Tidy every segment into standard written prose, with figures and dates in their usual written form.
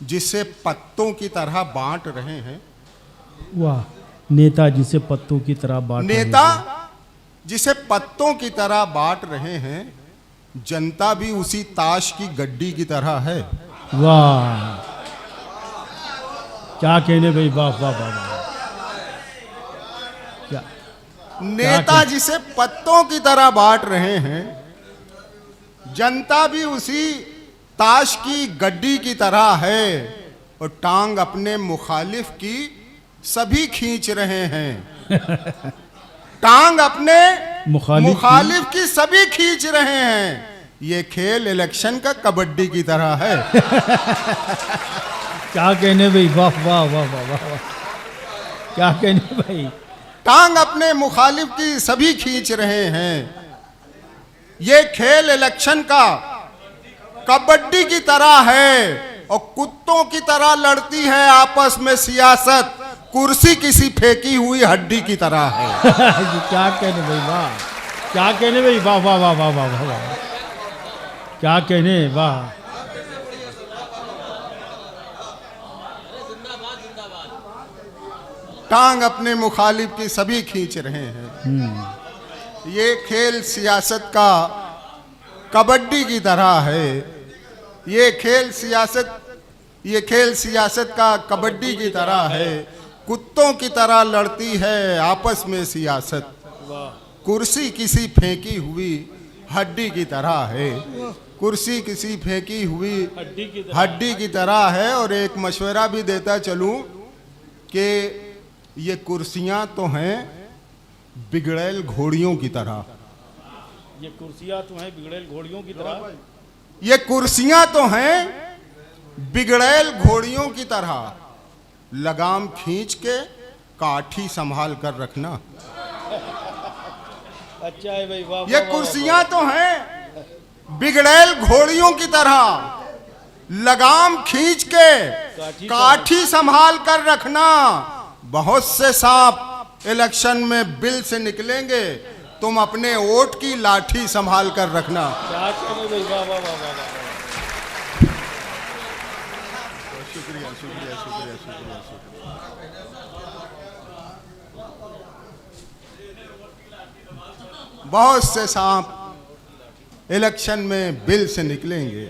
जिसे पत्तों की तरह बांट रहे हैं। वाह, नेता जिसे पत्तों की तरह बांट रहे नेता हैं। जिसे पत्तों की तरह बांट रहे हैं, जनता भी उसी ताश की गड्डी की तरह है। वाह, क्या कहने भाई, वाह वाह वाह वाह। क्या नेता जिसे पत्तों की तरह बांट रहे हैं, जनता भी उसी ताश की गड्डी की तरह है, और टांग अपने मुखालिफ की सभी खींच रहे हैं। टांग अपने मुखालिफ की सभी खींच रहे हैं। ये खेल इलेक्शन का कबड्डी की तरह है। क्या कहने भाई, वाह वाह वाह वाह वाह वाह। क्या कहने भाई। टांग अपने मुखालिफ की सभी खींच रहे हैं। ये खेल इलेक्शन का कबड्डी की तरह है, और कुत्तों की तरह लड़ती है आपस में सियासत। कुर्सी किसी फेंकी हुई हड्डी की तरह है। क्या कहने भाई, वाह। क्या कहने भाई, वाह वाह वाह वाह वाह वाह। क्या कहने, वाह। टांग अपने मुखालिफ की सभी खींच रहे हैं। ये खेल सियासत का कबड्डी की तरह है। ये खेल सियासत का कबड्डी की तरह है। कुत्तों की तरह लड़ती है आपस में सियासत। कुर्सी किसी फेंकी हुई हड्डी की तरह है। कुर्सी किसी फेंकी हुई हड्डी की तरह है। और एक मशवरा भी देता चलूं कि ये कुर्सियां तो हैं बिगड़ैल घोड़ियों की तरह। ये कुर्सियां तो हैं बिगड़ैल घोड़ियों की तरह। ये कुर्सियां तो हैं बिगड़ैल घोड़ियों की तरह। लगाम खींच के काठी संभाल कर रखना। अच्छा है भाई, वाह। ये कुर्सियां तो हैं बिगड़ैल घोड़ियों की तरह। लगाम खींच के काठी संभाल कर रखना। बहुत से सांप इलेक्शन में बिल से निकलेंगे, तुम अपने वोट की लाठी संभाल कर रखना। क्या कहने भाई, वाह वाह वाह वाह। शुक्रिया शुक्रिया शुक्रिया शुक्रिया शुक्रिया। बहुत से सांप इलेक्शन में बिल से निकलेंगे,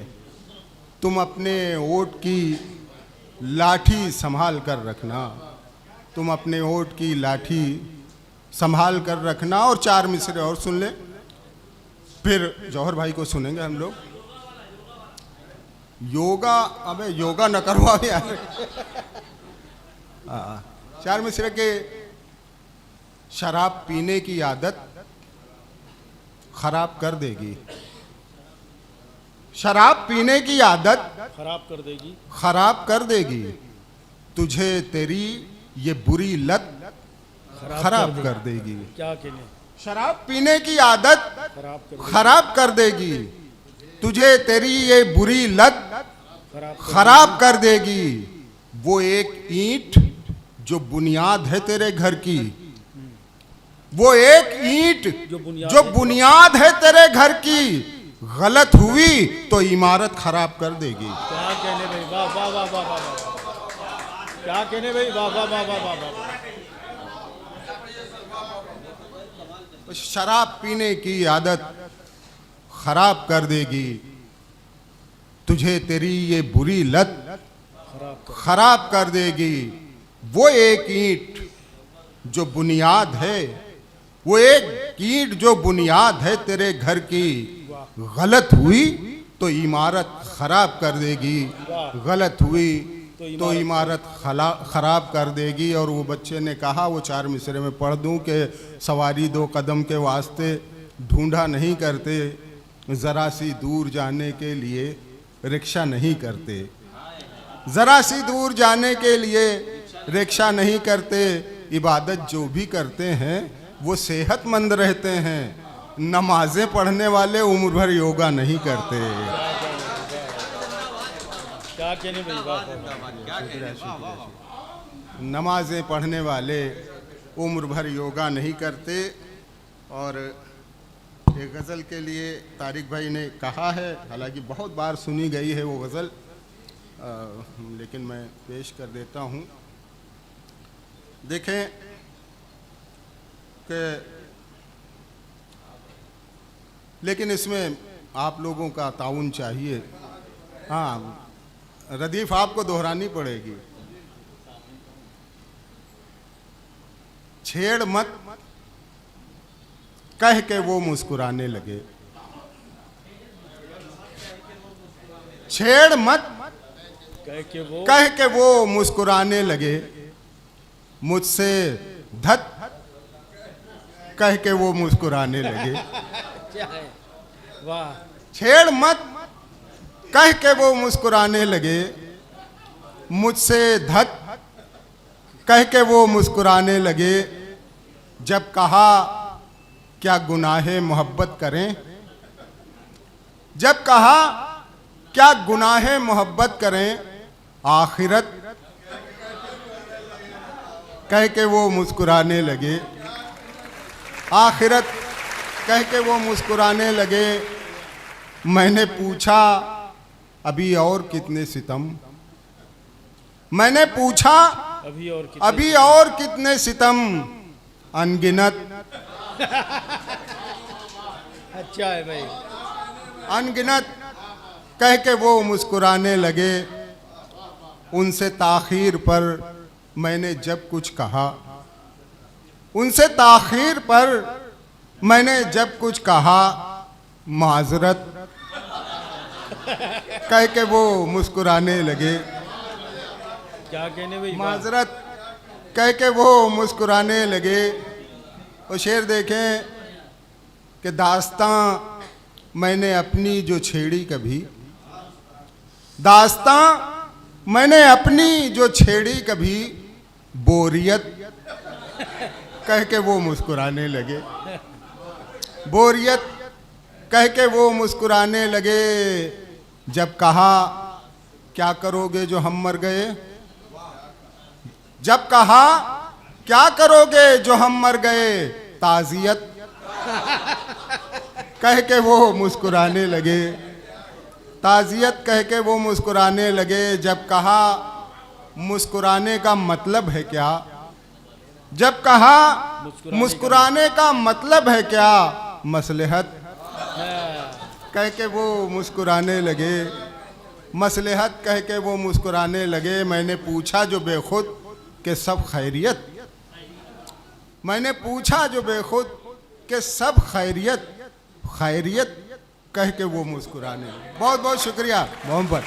तुम अपने वोट की लाठी संभाल कर रखना। तुम अपने वोट की लाठी संभाल कर रखना। और चार मिसरे और सुन ले, फिर जौहर भाई को सुनेंगे हम लोग। योगा, अबे योगा न करवा यार। चार मिसरे के, शराब पीने की आदत खराब कर देगी। शराब पीने की आदत खराब कर देगी। तुझे तेरी ये बुरी लत खराब कर देगी। क्या कहने, शराब पीने की आदत खराब कर देगी। तुझे तेरी ये बुरी लत खराब कर देगी। वो एक ईंट जो बुनियाद है तेरे घर की, वो एक ईंट जो बुनियाद है तेरे घर की, गलत हुई तो इमारत खराब कर देगी। क्या कहने भाई, वाह वाह वाह वाह वाह। क्या कहने भाई, वाह वाह वाह वाह वाह। शराब पीने की आदत खराब कर देगी। तुझे तेरी ये बुरी लत खराब कर देगी। वो एक ईंट जो बुनियाद है, वो एक ईंट जो बुनियाद है तेरे घर की, गलत हुई तो इमारत खराब कर देगी। गलत हुई तो इमारत खराब कर देगी। और वो बच्चे ने कहा, वो चार मिसरे में पढ़ दूं कि सवारी दो कदम के वास्ते ढूंढा नहीं करते, ज़रा सी दूर जाने के लिए रिक्शा नहीं करते। ज़रा सी दूर जाने के लिए रिक्शा नहीं करते। इबादत जो भी करते हैं वो सेहतमंद रहते हैं। नमाजें पढ़ने वाले उम्र भर योगा नहीं करते। क्या कहने भाई, वाह। नमाजें पढ़ने वाले उम्र भर योगा नहीं करते। और एक गज़ल के लिए तारिक भाई ने कहा है, हालांकि बहुत बार सुनी गई है वो गज़ल, लेकिन मैं पेश कर देता हूँ। देखें कि लेकिन इसमें आप लोगों का ताउन चाहिए। हाँ, रदीफ आपको दोहरानी पड़ेगी। छेड़ मत कह के वो मुस्कुराने लगे, छेड़ मत कह के वो मुस्कुराने लगे, मुझसे धत कह के वो मुस्कुराने लगे। वाह। छेड़ मत कह के वो मुस्कुराने लगे, मुझसे धत कह के वो मुस्कुराने लगे। जब कहा क्या गुनाहे मोहब्बत करें, जब कहा क्या गुनाहे मोहब्बत करें, आखिरत कह के वो मुस्कुराने लगे, आखिरत कह के वो मुस्कुराने लगे। मैंने पूछा अभी और कितने सितम, मैंने पूछा अभी और कितने सितम, अनगिनत। अच्छा है भाई। अनगिनत कह के वो मुस्कुराने लगे। उनसे ताखीर पर मैंने जब कुछ कहा, उनसे ताखीर पर मैंने जब कुछ कहा, माजरत कह के वो मुस्कुराने लगे। क्या कहने भाई? माजरत कह के वो मुस्कुराने लगे। और शेर देखें कि दास्तां मैंने अपनी जो छेड़ी कभी, दास्तां मैंने अपनी जो छेड़ी कभी, बोरियत कह के वो मुस्कुराने लगे, बोरियत कह के वो मुस्कुराने लगे। जब कहा क्या करोगे जो हम मर गए, जब कहा क्या करोगे जो हम मर गए, ताज़ियत कह के वो मुस्कुराने लगे, ताज़ियत कह के वो मुस्कुराने लगे। जब कहा मुस्कुराने का मतलब है क्या, जब कहा मुस्कुराने का मतलब है क्या, मसलहत कह के वो मुस्कुराने लगे, मसलहत कह के वो मुस्कुराने लगे। मैंने पूछा जो बेखुद कि सब खैरियत, मैंने पूछा जो बेखुद कि सब खैरियत, खैरियत कह के वो मुस्कुराने लगे। बहुत बहुत शुक्रिया मोहम्मद।